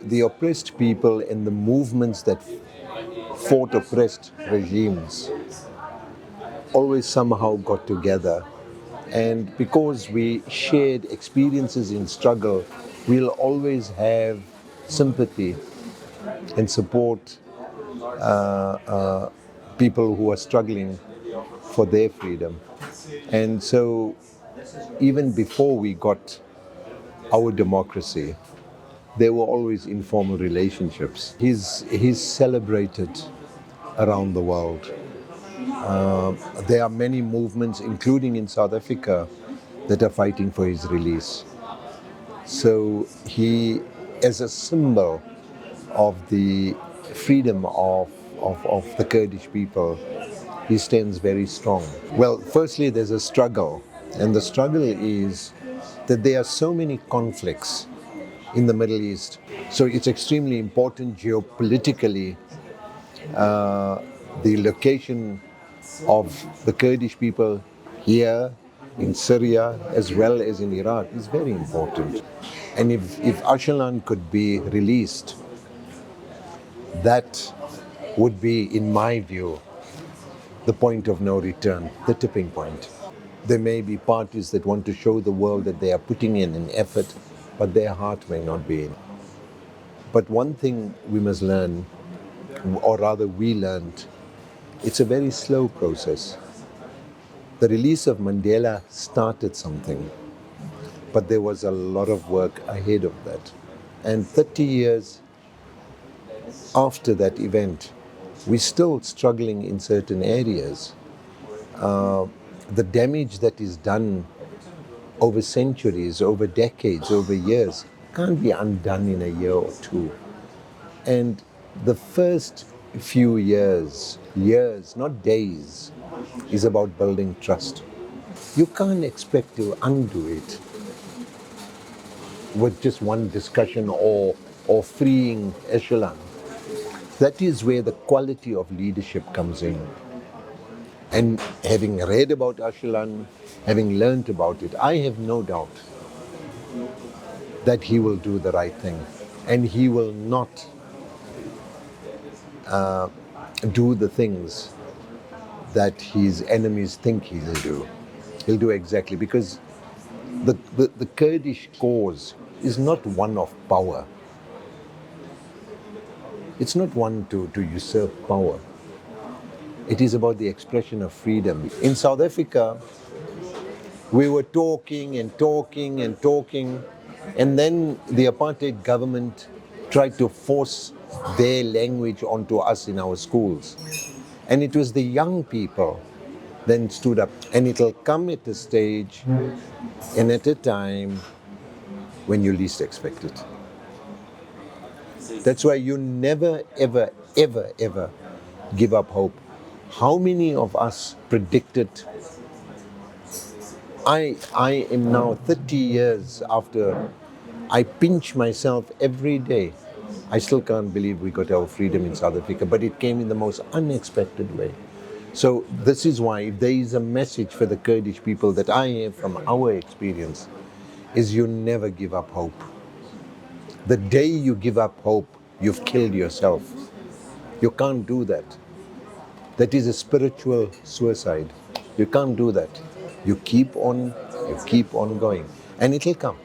the oppressed people and the movements that fought oppressed regimes always somehow got together. And because we shared experiences in struggle, we'll always have sympathy and support people who are struggling for their freedom. And so even before we got our democracy, there were always informal relationships. He's celebrated around the world. There are many movements, including in South Africa, that are fighting for his release. So he, as a symbol of the freedom of the Kurdish people, he stands very strong. Well, firstly, there's a struggle, and the struggle is that there are so many conflicts in the Middle East. So it's extremely important geopolitically. The location of the Kurdish people here in Syria as well as in Iraq is very important. And if Öcalan could be released, that would be, in my view, the point of no return, the tipping point. There may be parties that want to show the world that they are putting in an effort, but their heart may not be in. But one thing we must learn, or rather we learned, it's a very slow process. The release of Mandela started something, but there was a lot of work ahead of that. And 30 years after that event, we're still struggling in certain areas. The damage that is done over centuries, over decades, over years, can't be undone in a year or two. And the first few years, not days, is about building trust. You can't expect to undo it with just one discussion or freeing Öcalan. That is where the quality of leadership comes in. And having read about Öcalan, having learned about it, I have no doubt that he will do the right thing. And he will not do the things that his enemies think he will do. He'll do exactly, because the Kurdish cause is not one of power. It's not one to usurp power. It is about the expression of freedom. In South Africa, we were talking, and then the apartheid government tried to force their language onto us in our schools. And it was the young people then stood up. And it'll come at a stage and at a time when you least expect it. That's why you never, ever, ever, ever give up hope. How many of us predicted? I am now 30 years after. I pinch myself every day. I still can't believe we got our freedom in South Africa, but it came in the most unexpected way. So this is why, if there is a message for the Kurdish people that I have from our experience, is you never give up hope. The day you give up hope, you've killed yourself. You can't do that. That is a spiritual suicide. You can't do that. You keep on going, and it'll come.